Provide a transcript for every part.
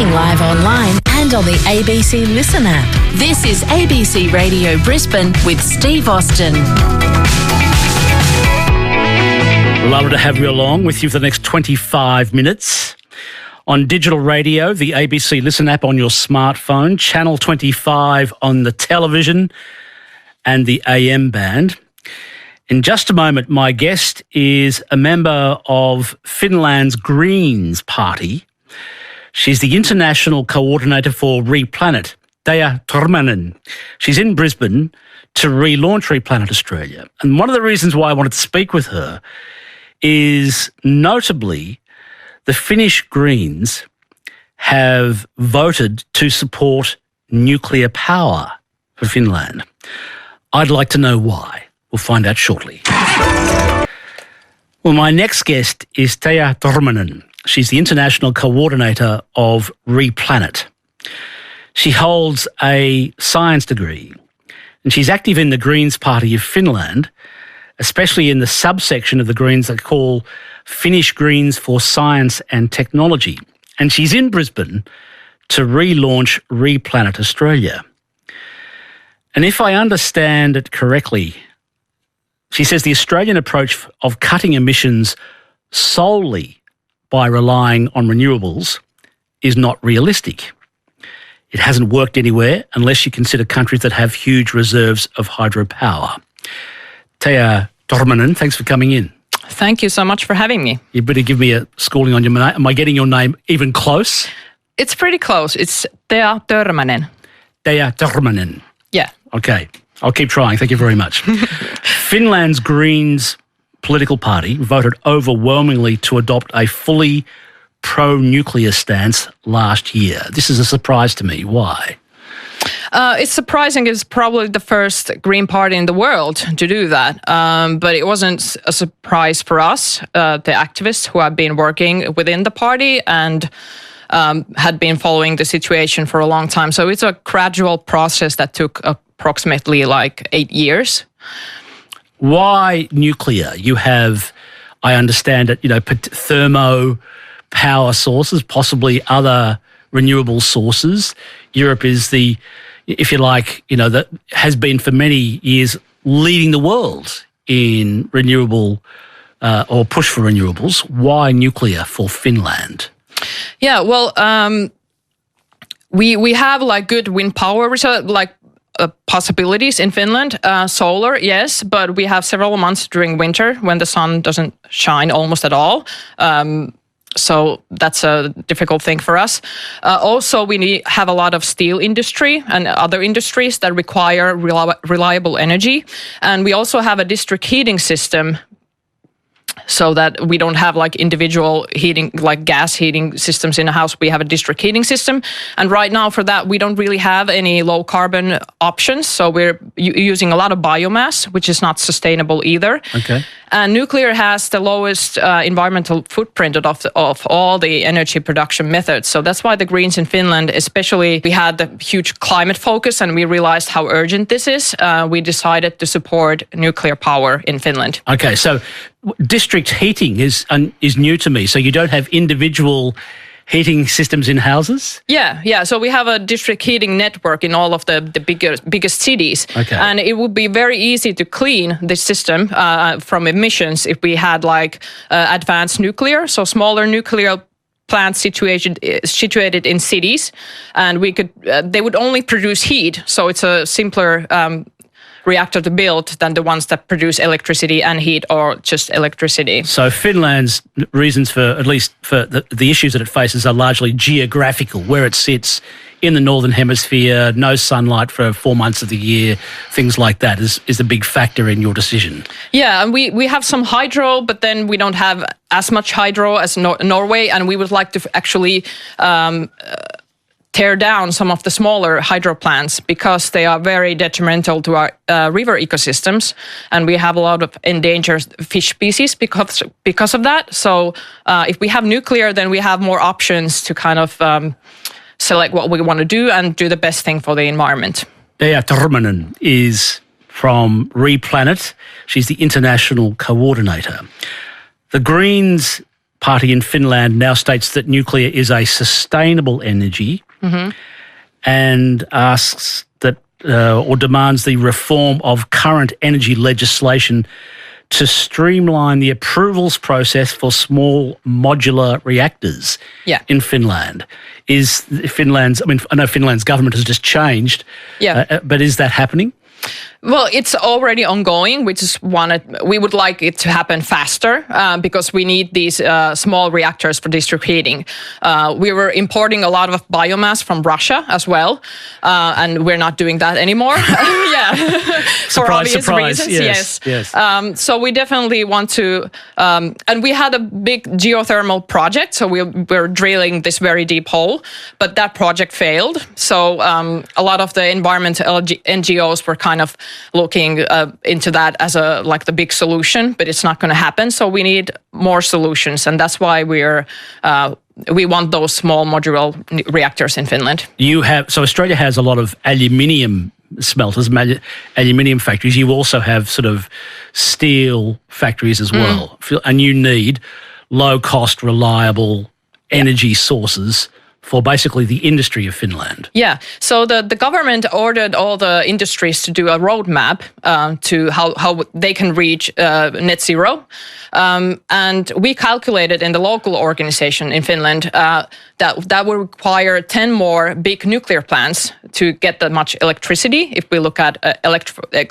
streaming live online and on the ABC Listen app. This is ABC Radio Brisbane with Steve Austin. Lovely to have you along with you for the next 25 minutes. On digital radio, the ABC Listen app on your smartphone, Channel 25 on the television and the AM band. In just a moment, my guest is a member of Finland's Greens Party. She's the international coordinator for WePlanet, Tea Törmänen. She's in Brisbane to relaunch WePlanet Australia. And one of the reasons why I wanted to speak with her is notably the Finnish Greens have voted to support nuclear power for Finland. I'd like to know why. We'll find out shortly. Well, my next guest is Tea Törmänen. She's the international coordinator of WePlanet. She holds a science degree and she's active in the Greens Party of Finland, especially in the subsection of the Greens they call Finnish Greens for Science and Technology. And she's in Brisbane to relaunch WePlanet Australia. And if I understand it correctly, she says the Australian approach of cutting emissions solely by relying on renewables is not realistic. It hasn't worked anywhere unless you consider countries that have huge reserves of hydropower. Tea Törmänen, thanks for coming in. Thank you so much for having me. You better give me a schooling on your name. Am I getting your name even close? It's pretty close. It's Tea Törmänen. Tea Törmänen. Yeah. Okay. I'll keep trying. Thank you very much. Finland's Greens political party voted overwhelmingly to adopt a fully pro-nuclear stance last year. This is a surprise to me. Why? It's surprising. It's probably the first Green Party in the world to do that. But it wasn't a surprise for us, the activists who have been working within the party and had been following the situation for a long time. So it's a gradual process that took approximately 8 years. Why nuclear? You have, I understand it, thermo power sources, possibly other renewable sources. Europe is the, if you like, that has been for many years leading the world in renewable or push for renewables. Why nuclear for Finland? Yeah, well, we have good wind power possibilities in Finland. Solar, yes, but we have several months during winter when the sun doesn't shine almost at all. So that's a difficult thing for us. Also, we have a lot of steel industry and other industries that require reliable energy. And we also have a district heating system so that we don't have individual heating, gas heating systems in a house. We have a district heating system. And right now for that, we don't really have any low carbon options. So we're using a lot of biomass, which is not sustainable either. Okay. And nuclear has the lowest environmental footprint of all the energy production methods. So that's why the Greens in Finland, especially, we had the huge climate focus and we realized how urgent this is. We decided to support nuclear power in Finland. Okay, so district heating is new to me. So you don't have individual heating systems in houses? Yeah. So we have a district heating network in all of the biggest cities. Okay. And it would be very easy to clean the system from emissions if we had advanced nuclear, so smaller nuclear plants situated in cities, and they would only produce heat. So it's a simpler reactor to build than the ones that produce electricity and heat or just electricity. So Finland's reasons for, at least for the issues that it faces, are largely geographical, where it sits in the Northern Hemisphere, no sunlight for 4 months of the year, things like that is a big factor in your decision. Yeah, and we have some hydro, but then we don't have as much hydro as Norway, and we would like to actually tear down some of the smaller hydro plants because they are very detrimental to our river ecosystems, and we have a lot of endangered fish species because of that. So if we have nuclear, then we have more options to kind of select what we want to do and do the best thing for the environment. Tea Törmänen is from WePlanet. She's the international coordinator. The Greens party in Finland now states that nuclear is a sustainable energy and asks that or demands the reform of current energy legislation to streamline the approvals process for small modular reactors in Finland. I know Finland's government has just changed, but is that happening? Well, it's already ongoing. We would like it to happen faster because we need these small reactors for district heating. We were importing a lot of biomass from Russia as well, and we're not doing that anymore. For obvious reasons. Yes. So we definitely want to, and we had a big geothermal project. So we're drilling this very deep hole, but that project failed. So a lot of the environmental NGOs were kind of looking into that as the big solution, but it's not going to happen. So we need more solutions, and that's why we want those small modular reactors in Finland. Australia has a lot of aluminium smelters, aluminium factories. You also have sort of steel factories as well, and you need low-cost, reliable energy sources for basically the industry of Finland. Yeah, so the government ordered all the industries to do a roadmap to how they can reach net zero. And we calculated in the local organization in Finland that would require 10 more big nuclear plants to get that much electricity if we look at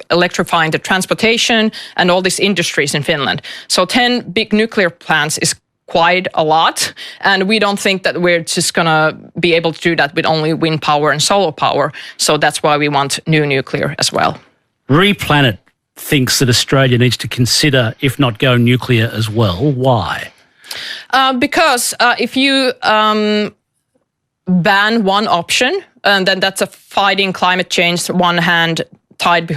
electrifying the transportation and all these industries in Finland. So 10 big nuclear plants is quite a lot, and we don't think that we're just going to be able to do that with only wind power and solar power. So that's why we want new nuclear as well. WePlanet thinks that Australia needs to consider, if not go nuclear as well. Why? Because if you ban one option, then that's a fighting climate change, one hand tied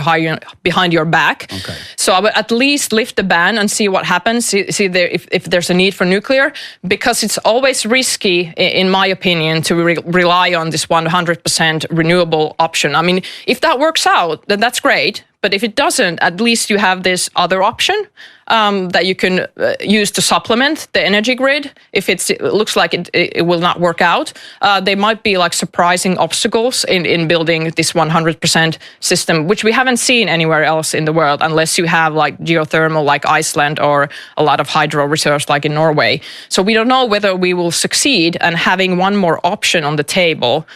behind your back. Okay. So I would at least lift the ban and see what happens, see there, if there's a need for nuclear, because it's always risky, in my opinion, to rely on this 100% renewable option. I mean, if that works out, then that's great. But if it doesn't, at least you have this other option that you can use to supplement the energy grid. If it looks like it will not work out, there might be like surprising obstacles in building this 100% system, which we haven't seen anywhere else in the world, unless you have like geothermal like Iceland or a lot of hydro reserves like in Norway. So we don't know whether we will succeed, and having one more option on the table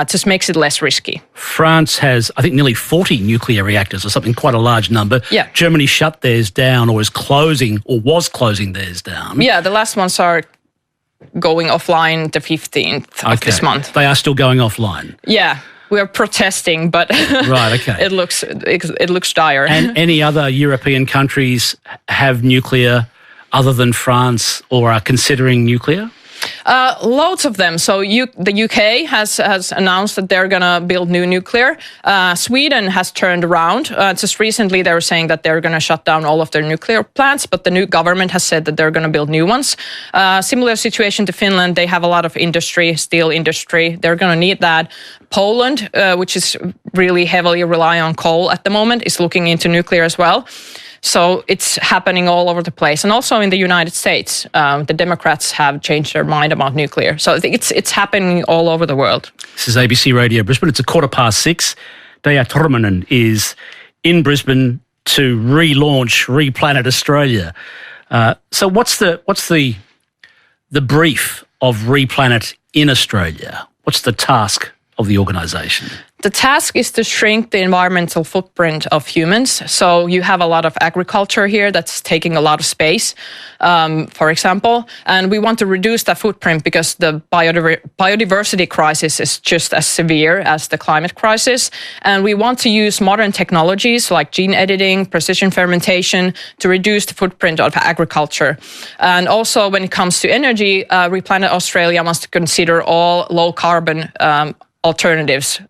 just makes it less risky. France has, I think, nearly 40 nuclear reactors or something, quite a large number. Yeah. Germany shut theirs down or is closing or was closing theirs down. Yeah, the last ones are going offline the 15th of this month. They are still going offline? Yeah. We're protesting, but right, okay. it looks dire. And any other European countries have nuclear other than France or are considering nuclear? Loads of them. So the UK has announced that they're going to build new nuclear. Sweden has turned around. Just recently they were saying that they're going to shut down all of their nuclear plants, but the new government has said that they're going to build new ones. Similar situation to Finland. They have a lot of industry, steel industry. They're going to need that. Poland, which is really heavily relying on coal at the moment, is looking into nuclear as well. So it's happening all over the place. And also in the United States, the Democrats have changed their mind about nuclear. So I think it's happening all over the world. This is ABC Radio Brisbane. It's 6:15. Tea Törmänen is in Brisbane to relaunch WePlanet Australia. So what's the brief of WePlanet in Australia? What's the task of the organisation? The task is to shrink the environmental footprint of humans. So you have a lot of agriculture here that's taking a lot of space, for example, and we want to reduce that footprint because the biodiversity crisis is just as severe as the climate crisis. And we want to use modern technologies like gene editing, precision fermentation to reduce the footprint of agriculture. And also when it comes to energy, WePlanet Australia wants to consider all low carbon alternatives,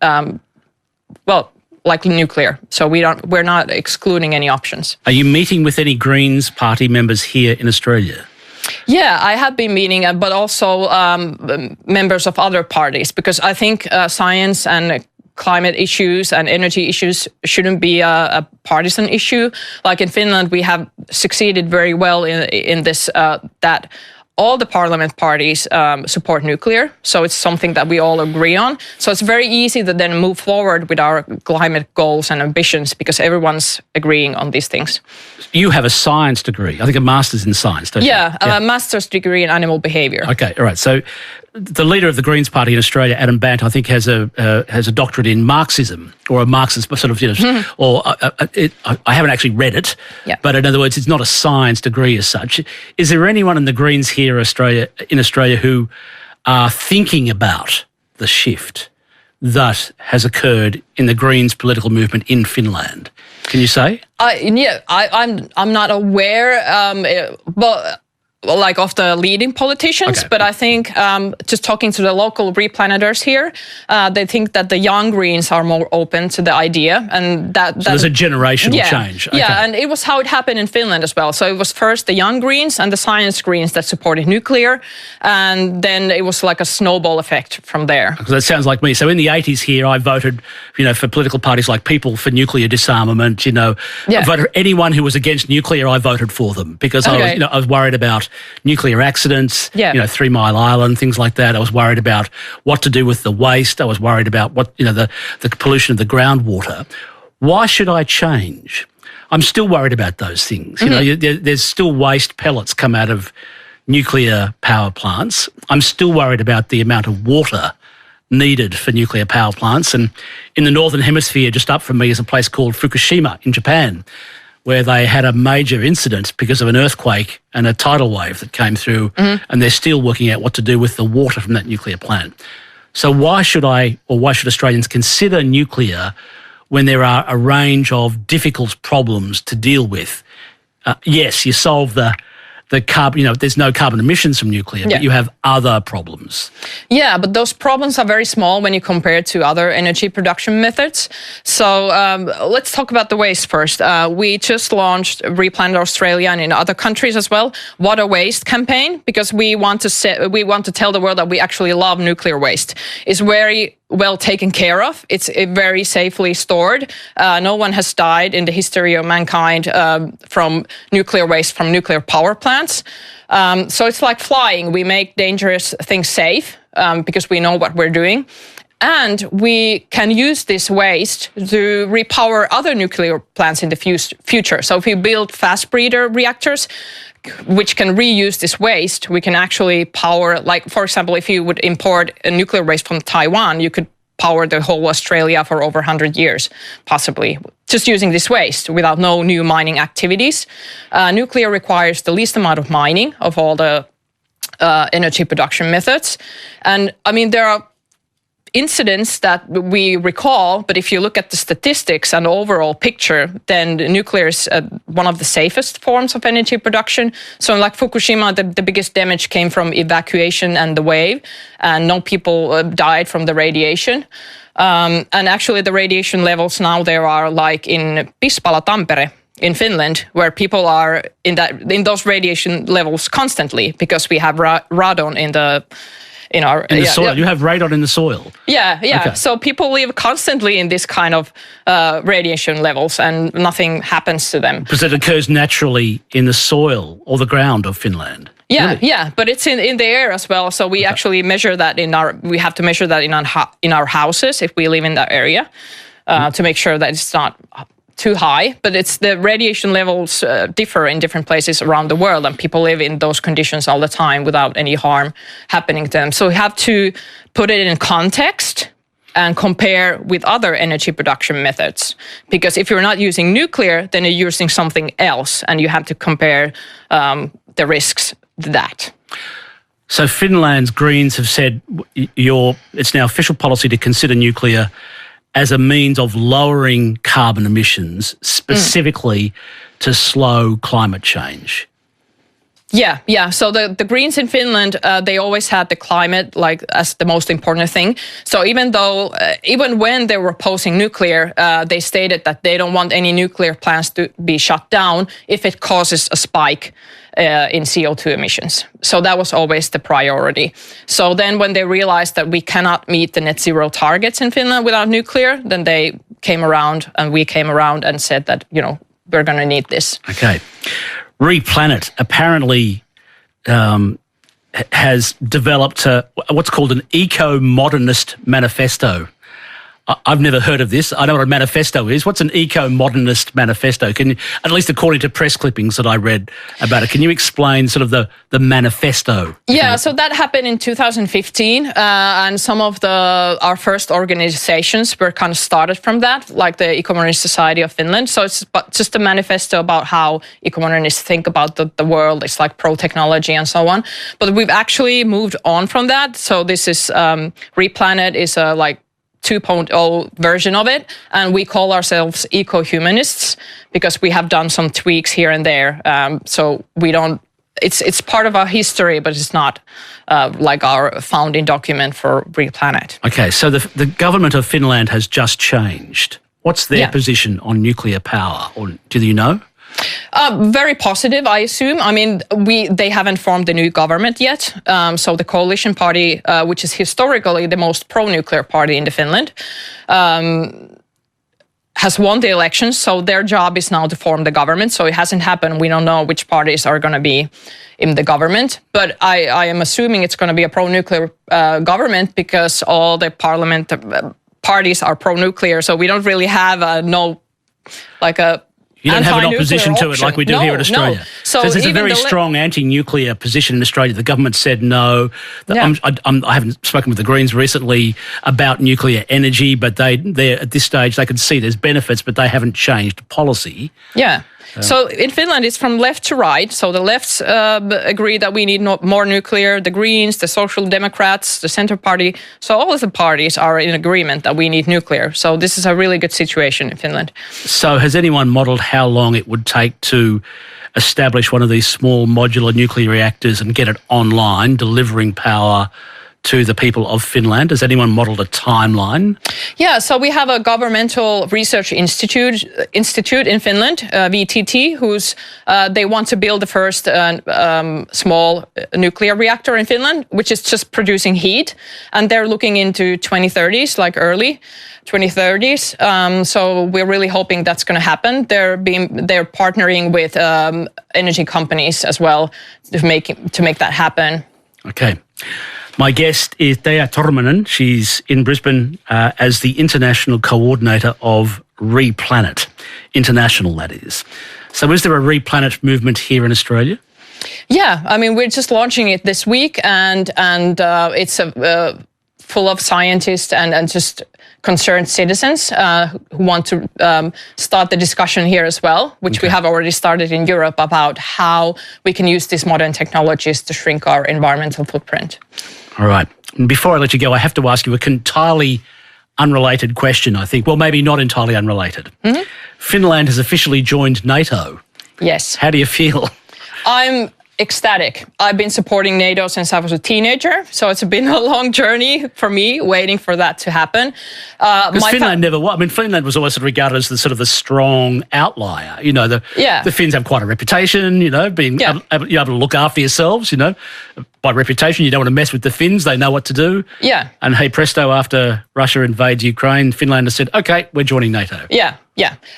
like nuclear. So we're not excluding any options. Are you meeting with any Greens party members here in Australia? Yeah, I have been meeting, but also members of other parties, because I think science and climate issues and energy issues shouldn't be a partisan issue. Like in Finland, we have succeeded very well in this, that all the parliament parties support nuclear, so it's something that we all agree on. So it's very easy to then move forward with our climate goals and ambitions because everyone's agreeing on these things. You have a science degree, I think a master's in science, don't you? Yeah, a master's degree in animal behaviour. Okay, all right. So the leader of the Greens Party in Australia, Adam Bant, I think has a doctorate in Marxism, or a Marxist sort of, or I haven't actually read it, but in other words, it's not a science degree as such. Is there anyone in the Greens here in Australia who are thinking about the shift that has occurred in the Greens political movement in Finland? Can you say? I'm not aware, but like of the leading politicians, but I think just talking to the local replaneters here, they think that the young Greens are more open to the idea, and that there's a generational change. Okay. Yeah, and it was how it happened in Finland as well. So it was first the young Greens and the science Greens that supported nuclear, and then it was like a snowball effect from there. Because that sounds like me. So in the 80s here, I voted, for political parties like People for Nuclear Disarmament. I voted anyone who was against nuclear. I voted for them because I was worried about nuclear accidents, 3 Mile Island, things like that. I was worried about what to do with the waste. I was worried about what, the pollution of the groundwater. Why should I change? I'm still worried about those things. There's still waste pellets come out of nuclear power plants. I'm still worried about the amount of water needed for nuclear power plants. And in the Northern Hemisphere, just up from me, is a place called Fukushima in Japan, where they had a major incident because of an earthquake and a tidal wave that came through, and they're still working out what to do with the water from that nuclear plant. So why should Australians consider nuclear when there are a range of difficult problems to deal with? Yes, you solve the carbon, there's no carbon emissions from nuclear, but you have other problems. Yeah, but those problems are very small when you compare it to other energy production methods. So let's talk about the waste first. We just launched WePlanet Australia and in other countries as well, water waste campaign, because we want to tell the world that we actually love nuclear waste. It's very well taken care of. It's very safely stored. No one has died in the history of mankind from nuclear waste from nuclear power plants. So it's like flying. We make dangerous things safe because we know what we're doing. And we can use this waste to repower other nuclear plants in the future. So if we build fast breeder reactors, which can reuse this waste, we can actually power, like, for example, if you would import a nuclear waste from Taiwan, you could power the whole Australia for over 100 years, possibly, just using this waste without no new mining activities. Nuclear requires the least amount of mining of all the energy production methods. And I mean, there are incidents that we recall, but if you look at the statistics and the overall picture, then nuclear is one of the safest forms of energy production. So like Fukushima, the biggest damage came from evacuation and the wave, and no people died from the radiation. And actually the radiation levels now there are like in Pispala, Tampere, in Finland, where people are in those radiation levels constantly because we have radon in the soil. Yeah. You have radon in the soil. Yeah. Okay. So people live constantly in this kind of radiation levels and nothing happens to them. Because it occurs naturally in the soil or the ground of Finland. Yeah, really? Yeah, but it's in the air as well. So we actually measure that we have to measure that in our houses if we live in that area to make sure that it's not too high, but the radiation levels differ in different places around the world, and people live in those conditions all the time without any harm happening to them. So we have to put it in context and compare with other energy production methods. Because if you're not using nuclear, then you're using something else, and you have to compare the risks to that. So Finland's Greens have said it's now official policy to consider nuclear as a means of lowering carbon emissions, specifically to slow climate change. Yeah. So the Greens in Finland, they always had the climate as the most important thing. So even when they were opposing nuclear, they stated that they don't want any nuclear plants to be shut down if it causes a spike in CO2 emissions. So that was always the priority. So then when they realized that we cannot meet the net zero targets in Finland without nuclear, then they came around and we came around and said that, we're going to need this. Okay. WePlanet apparently has developed what's called an eco-modernist manifesto. I've never heard of this. I know what a manifesto is. What's an eco-modernist manifesto? Can you, at least according to press clippings that I read about it, can you explain sort of the manifesto? Yeah, so that happened in 2015, and some of our first organizations were kind of started from that, like the Eco-Modernist Society of Finland. So it's just a manifesto about how eco-modernists think about the world. It's like pro-technology and so on. But we've actually moved on from that. So this is WePlanet is a like 2.0 version of it, and we call ourselves eco-humanists because we have done some tweaks here and there. So we don't. It's part of our history, but it's not like our founding document for WePlanet. Okay, so the government of Finland has just changed. What's their position on nuclear power, or do you know? Very positive, I assume. I mean, they haven't formed a new government yet. So the coalition party, which is historically the most pro-nuclear party in Finland, has won the elections. So their job is now to form the government. So it hasn't happened. We don't know which parties are going to be in the government. But I am assuming it's going to be a pro-nuclear government because all the parliament parties are pro-nuclear. So we don't really have You don't have an opposition to it like we do here in Australia. No. So there's a very strong anti-nuclear position in Australia. The government said no. I haven't spoken with the Greens recently about nuclear energy, but they're at this stage they can see there's benefits, but they haven't changed policy. Yeah. So in Finland, it's from left to right. So the lefts agree that we need more nuclear. The Greens, the Social Democrats, the Centre Party. So all of the parties are in agreement that we need nuclear. So this is a really good situation in Finland. So has anyone modelled how long it would take to establish one of these small modular nuclear reactors and get it online, delivering power to the people of Finland? Has anyone modelled a timeline? Yeah, so we have a governmental research institute in Finland, VTT, they want to build the first small nuclear reactor in Finland, which is just producing heat, and they're looking into 2030s, like early 2030s. So we're really hoping that's going to happen. They're partnering with energy companies as well to make that happen. Okay. My guest is Tea Törmänen. She's in Brisbane as the international coordinator of WePlanet, international that is. So is there a WePlanet movement here in Australia? Yeah, I mean, we're just launching it this week, and it's full of scientists and just concerned citizens who want to start the discussion here as well, which we have already started in Europe about how we can use these modern technologies to shrink our environmental footprint. All right. And before I let you go, I have to ask you an entirely unrelated question, I think. Well, maybe not entirely unrelated. Mm-hmm. Finland has officially joined NATO. Yes. How do you feel? I'm ecstatic. I've been supporting NATO since I was a teenager, so it's been a long journey for me waiting for that to happen. Because Finland never was. I mean, Finland was always regarded as the sort of the strong outlier. You know, the Finns have quite a reputation, you know, being able to look after yourselves, you know. By reputation, you don't want to mess with the Finns. They know what to do. Yeah. And hey presto, after Russia invades Ukraine, Finland has said, okay, we're joining NATO. Yeah.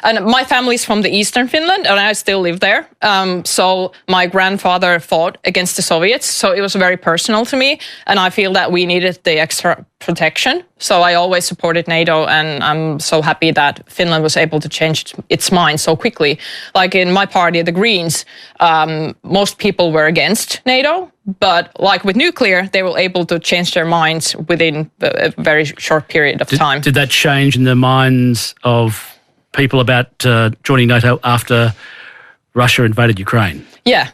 And my family's from the eastern Finland, and I still live there. So my grandfather fought against the Soviets, so it was very personal to me, and I feel that we needed the extra protection. So I always supported NATO, and I'm so happy that Finland was able to change its mind so quickly. Like in my party, the Greens, most people were against NATO, but like with nuclear, they were able to change their minds within a very short period of time. Did that change in the minds of people about joining NATO after Russia invaded Ukraine? Yeah.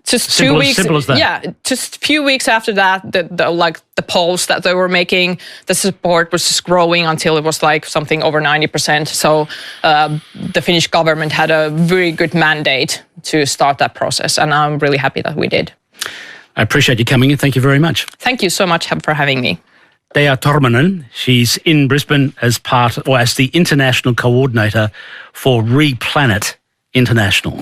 Just simple 2 weeks. Simple as that. Yeah, just a few weeks after that, the polls that they were making, the support was just growing until it was like something over 90%. So the Finnish government had a very good mandate to start that process, and I'm really happy that we did. I appreciate you coming in. Thank you very much. Thank you so much for having me. Tea Törmänen, she's in Brisbane as the international coordinator for WePlanet International.